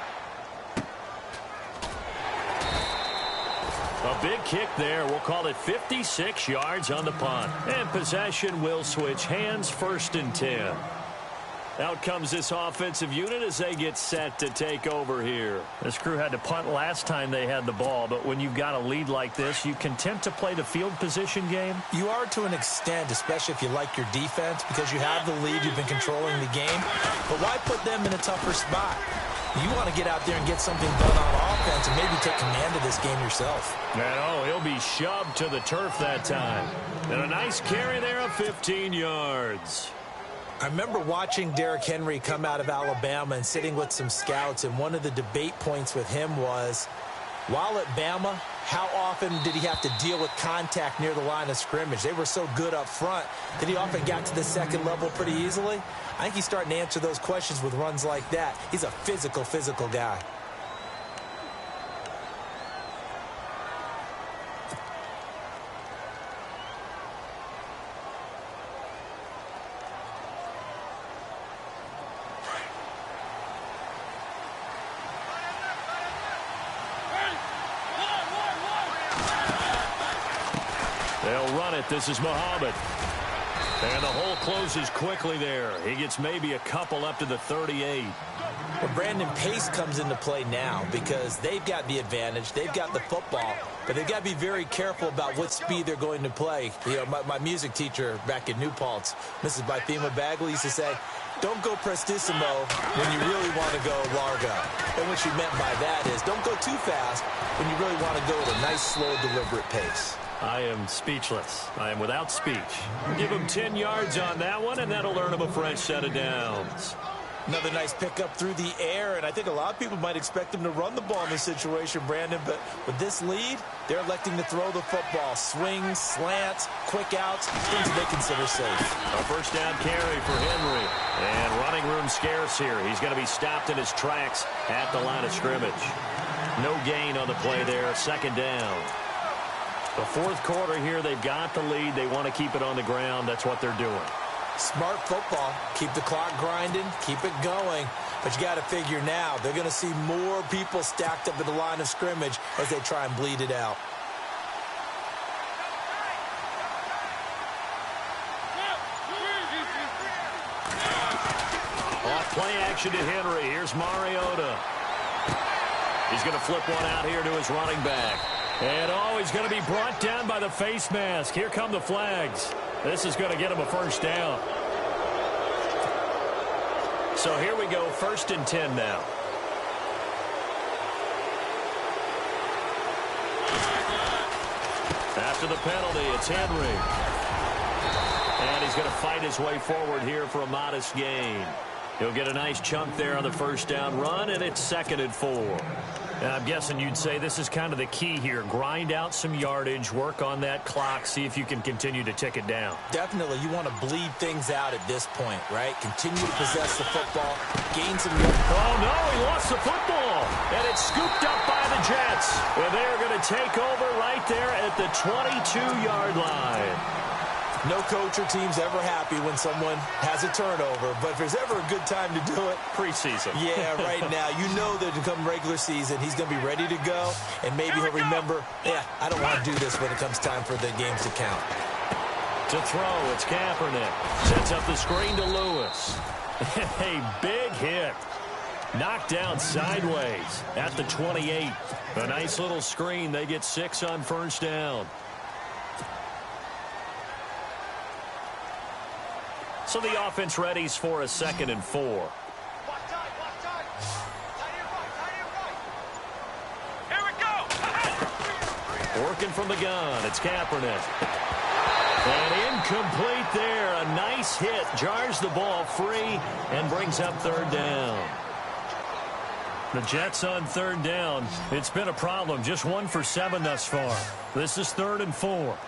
S5: A big kick there. We'll call it 56 yards on the punt. And possession will switch hands, 1st and 10. Out comes this offensive unit as they get set to take over here. This crew had to punt last time they had the ball, but when you've got a lead like this, you content to play the field position game?
S6: You are to an extent, especially if you like your defense, because you have the lead, you've been controlling the game. But why put them in a tougher spot? You want to get out there and get something done on offense and maybe take command of this game yourself.
S5: And oh, he'll be shoved to the turf that time. And a nice carry there of 15 yards.
S6: I remember watching Derrick Henry come out of Alabama and sitting with some scouts, and one of the debate points with him was, while at Bama, how often did he have to deal with contact near the line of scrimmage? They were so good up front that he often got to the 2nd level pretty easily. I think he's starting to answer those questions with runs like that. He's a physical guy.
S5: They'll run it. This is Muhammad. And the hole closes quickly there. He gets maybe a couple up to the 38.
S6: Well, Brandon, pace comes into play now because they've got the advantage. They've got the football, but they've got to be very careful about what speed they're going to play. You know, my music teacher back in New Paltz, Mrs. Bythema Bagley, used to say, don't go prestissimo when you really want to go largo. And what she meant by that is don't go too fast when you really want to go at a nice, slow, deliberate pace.
S5: I am speechless. I am without speech. Give him 10 yards on that one, and that'll earn him a fresh set of downs.
S6: Another nice pickup through the air, and I think a lot of people might expect him to run the ball in this situation, Brandon, but with this lead, they're electing to throw the football. Swings, slants, quick outs, things they consider safe.
S5: A first down carry for Henry, and running room scarce here. He's going to be stopped in his tracks at the line of scrimmage. No gain on the play there, second down. The fourth quarter here, they've got the lead. They want to keep it on the ground. That's what they're doing.
S6: Smart football. Keep the clock grinding. Keep it going. But you got to figure now, they're going to see more people stacked up at the line of scrimmage as they try and bleed it out.
S5: Off play action to Henry. Here's Mariota. He's going to flip one out here to his running back. And, he's going to be brought down by the face mask. Here come the flags. This is going to get him a first down. So here we go, 1st and 10 now. After the penalty, it's Henry. And he's going to fight his way forward here for a modest gain. He'll get a nice chunk there on the first down run, and it's 2nd and 4. And I'm guessing you'd say this is kind of the key here. Grind out some yardage, work on that clock, see if you can continue to tick it down.
S6: Definitely. You want to bleed things out at this point, right? Continue to possess the football, gain some yardage.
S5: Oh, no, he lost the football. And it's scooped up by the Jets. And they are going to take over right there at the 22-yard line.
S6: No coach or team's ever happy when someone has a turnover, but if there's ever a good time to do it,
S5: preseason.
S6: Yeah, right now. You know that to come regular season, he's going to be ready to go, and maybe he'll remember, I don't want to do this when it comes time for the games to count.
S5: To throw, it's Kaepernick. Sets up the screen to Lewis. A big hit. Knocked down sideways at the 28. A nice little screen. They get 6 on first down. So the offense readies for a 2nd and 4.
S1: Here we go.
S5: Working from the gun, it's Kaepernick. And incomplete there. A nice hit. Jars the ball free and brings up 3rd down. The Jets on 3rd down. It's been a problem. Just 1 for 7 thus far. This is 3rd and 4.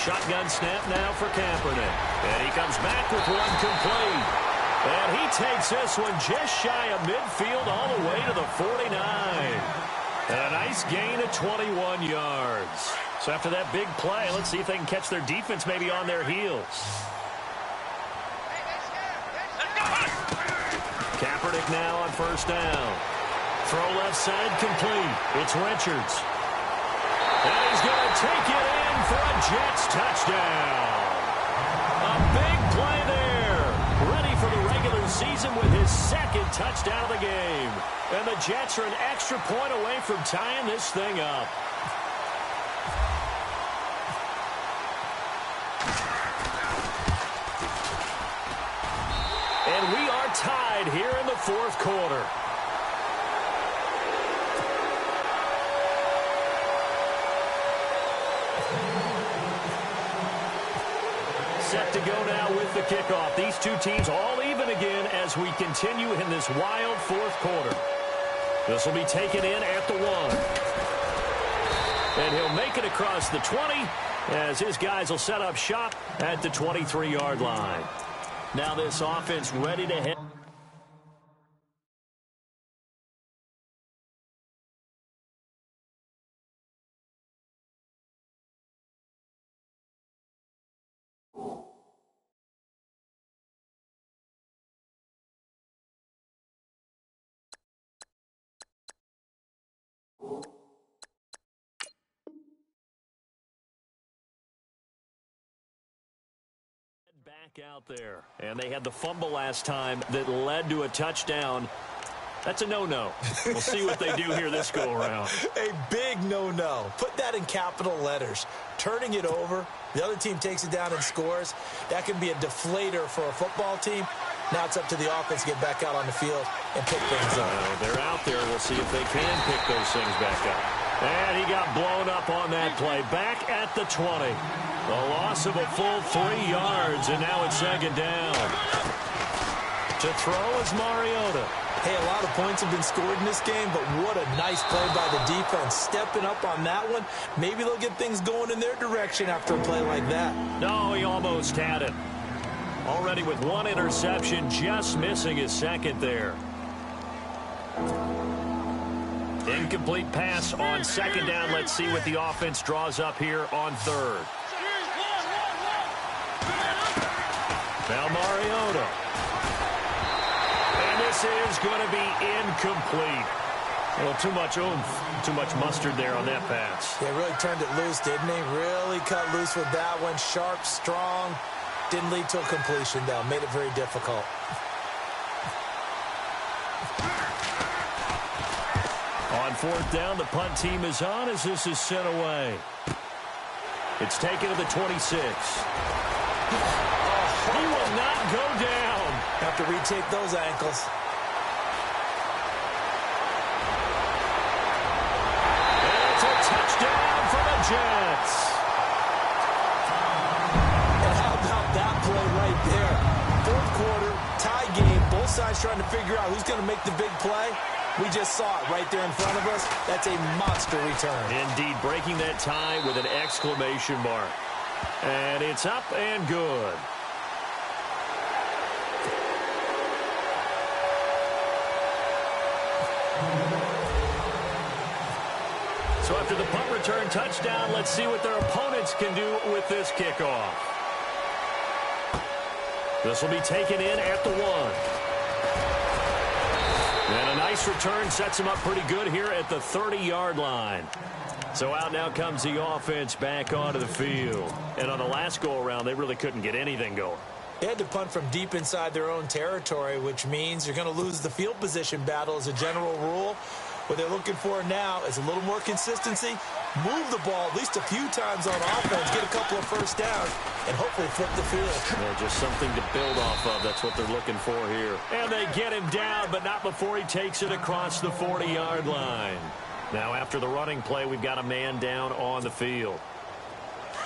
S5: Shotgun snap now for Kaepernick. And he comes back with one complete. And he takes this one just shy of midfield all the way to the 49. And a nice gain of 21 yards. So after that big play, let's see if they can catch their defense maybe on their heels. Kaepernick now on first down. Throw left side complete. It's Richards. And he's going to take it in for a Jets touchdown. A big play there. Ready for the regular season with his 2nd touchdown of the game. And the Jets are an extra point away from tying this thing up. And we are tied here in the 4th quarter. Set to go now with the kickoff. These two teams all even again as we continue in this wild 4th quarter. This will be taken in at the 1. And he'll make it across the 20 as his guys will set up shop at the 23-yard line. Now this offense ready to head. back out there. And they had the fumble last time that led to a touchdown. That's a no-no. We'll see what they do here this go-around.
S6: A big no-no. Put that in capital letters. Turning it over, the other team takes it down and scores. That can be a deflator for a football team. Now it's up to the offense to get back out on the field and pick things up.
S5: They're out there. We'll see if they can pick those things back up. And he got blown up on that play. Back at the 20. The loss of a full 3 yards, and now it's second down. To throw is Mariota.
S6: Hey, a lot of points have been scored in this game, but what a nice play by the defense. Stepping up on that one. Maybe they'll get things going in their direction after a play like that.
S5: No, he almost had it. Already with 1 interception, just missing his second there. Incomplete pass on second down. Let's see what the offense draws up here on third. Now Mariota. And this is going to be incomplete. Well, too much oomph, too much mustard there on that pass.
S6: Yeah, really turned it loose, didn't he? Really cut loose with that one. Sharp, strong. Didn't lead to a completion, though. Made it very difficult.
S5: On fourth down, the punt team is on as this is sent away. It's taken to the 26. He will not go down.
S6: Have to retake those ankles.
S5: It's a touchdown for the Jets.
S6: And how about that play right there? Fourth quarter, tie game, both sides trying to figure out who's going to make the big play. We just saw it right there in front of us. That's a monster return.
S5: Indeed, breaking that tie with an exclamation mark. And it's up and good. So after the punt return touchdown, let's see what their opponents can do with this kickoff. This will be taken in at the 1. And a nice return sets him up pretty good here at the 30-yard line. So out now comes the offense back onto the field. And on the last go-around, they really couldn't get anything going.
S6: They had to punt from deep inside their own territory, which means you're going to lose the field position battle as a general rule. What they're looking for now is a little more consistency, move the ball at least a few times on offense, get a couple of first downs, and hopefully flip the field.
S5: Yeah, just something to build off of. That's what they're looking for here. And they get him down, but not before he takes it across the 40-yard line. Now after the running play, we've got a man down on the field.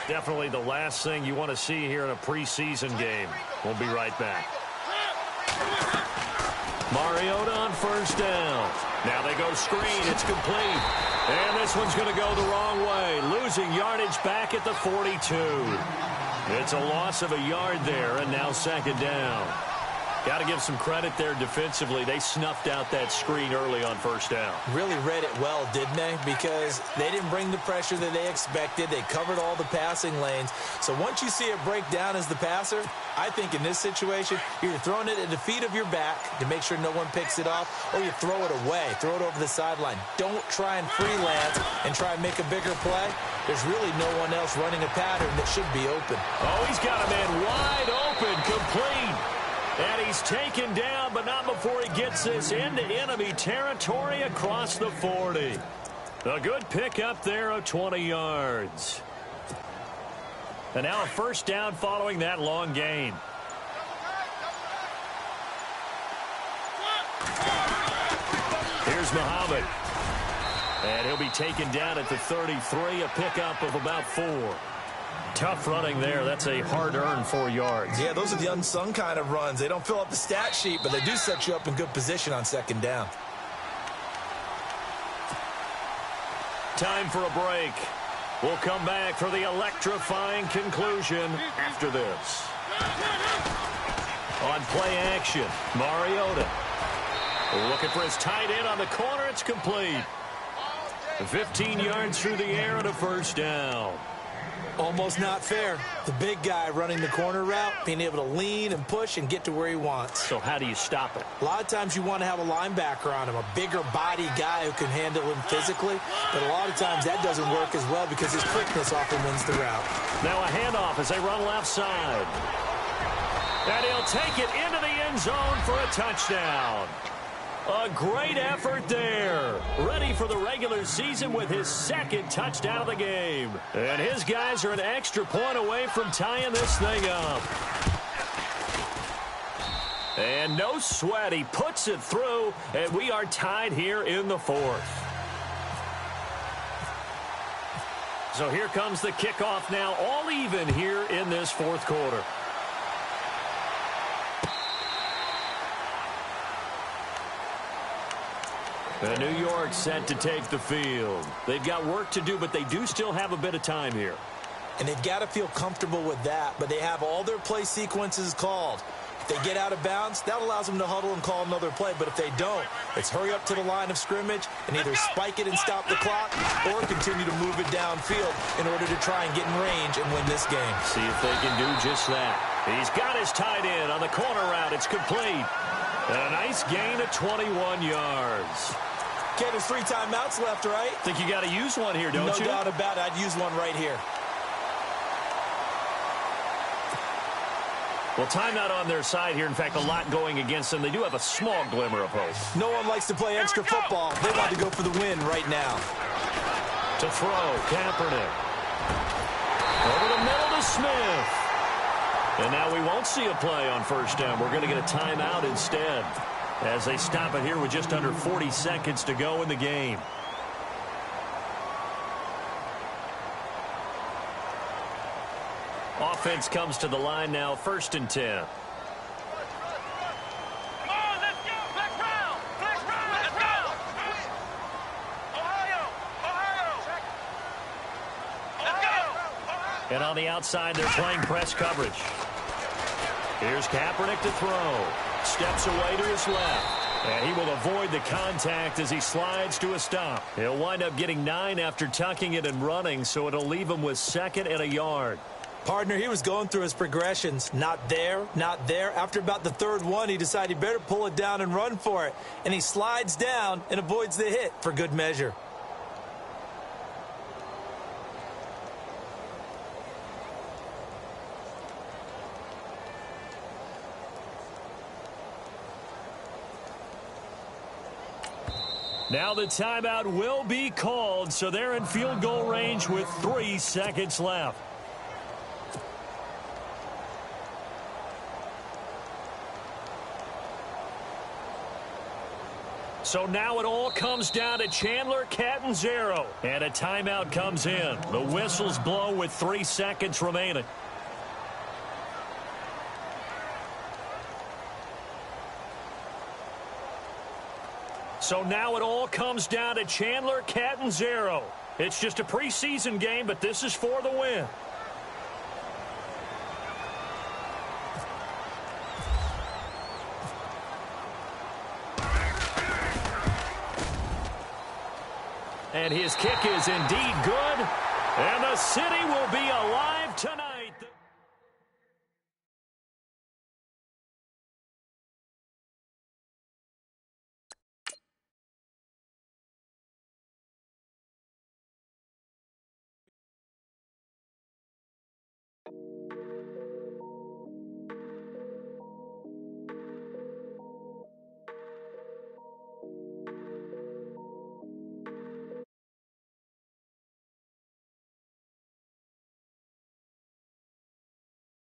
S5: Definitely the last thing you want to see here in a preseason game. We'll be right back. Mariota on first down. Now they go screen. It's complete. And this one's going to go the wrong way. Losing yardage back at the 42. It's a loss of a yard there, and now second down. Got to give some credit there defensively. They snuffed out that screen early on first down.
S6: Really read it well, didn't they? Because they didn't bring the pressure that they expected. They covered all the passing lanes. So once you see it break down as the passer, I think in this situation, you're throwing it at the feet of your back to make sure no one picks it off, or you throw it away, throw it over the sideline. Don't try and freelance and try and make a bigger play. There's really no one else running a pattern that should be open.
S5: Oh, he's got a man wide open, complete. And he's taken down, but not before he gets this into enemy territory across the 40. A good pick up there of 20 yards. And now a first down following that long gain. Here's Muhammad. And he'll be taken down at the 33, a pickup of about 4. Tough running there. That's a hard-earned 4 yards.
S6: Yeah, those are the unsung kind of runs. They don't fill up the stat sheet, but they do set you up in good position on second down.
S5: Time for a break. We'll come back for the electrifying conclusion after this. On play action, Mariota. Looking for his tight end on the corner. It's complete. 15 yards through the air and a first down.
S6: Almost not fair. The big guy running the corner route, being able to lean and push and get to where he wants.
S5: So how do you stop it?
S6: A lot of times you want to have a linebacker on him, a bigger body guy who can handle him physically. But a lot of times that doesn't work as well because his quickness often wins the route.
S5: Now a handoff as they run left side. And he'll take it into the end zone for a touchdown. A great effort there. Ready for the regular season with his second touchdown of the game. And his guys are an extra point away from tying this thing up. And no sweat. He puts it through, and we are tied here in the fourth. So here comes the kickoff now, all even here in this fourth quarter. And New York set to take the field. They've got work to do, but they do still have a bit of time here.
S6: And they've got to feel comfortable with that, but they have all their play sequences called. If they get out of bounds, that allows them to huddle and call another play. But if they don't, it's hurry up to the line of scrimmage and either spike it and stop the clock or continue to move it downfield in order to try and get in range and win this game.
S5: See if they can do just that. He's got his tight end on the corner route. It's complete. And a nice gain of 21 yards.
S6: Okay, there's 3 timeouts left, right?
S5: Think you got to use one here, don't you?
S6: No doubt about it. I'd use one right here.
S5: Well, timeout on their side here. In fact, a lot going against them. They do have a small glimmer of hope.
S6: No one likes to play extra football. They want to go for the win right now.
S5: To throw, Kaepernick. Over the middle to Smith. And now we won't see a play on first down. We're going to get a timeout instead as they stop it here with just under 40 seconds to go in the game. Offense comes to the line now, 1st and 10.
S1: Come on, let's go. Flex round. Flex round. Let's go. Ohio. Let's go.
S5: And on the outside, they're playing press coverage. Here's Kaepernick to throw. Steps away to his left. And he will avoid the contact as he slides to a stop. He'll wind up getting 9 after tucking it and running, so it'll leave him with 2nd and a yard.
S6: Partner, he was going through his progressions. Not there, not there. After about the 3rd one, he decided he better pull it down and run for it. And he slides down and avoids the hit for good measure.
S5: Now the timeout will be called, so they're in field goal range with 3 seconds left. So now it all comes down to Chandler Catanzaro. And a timeout comes in. The whistles blow with 3 seconds remaining. So now it all comes down to Chandler Catanzaro. It's just a preseason game, but this is for the win. And his kick is indeed good. And the city will be alive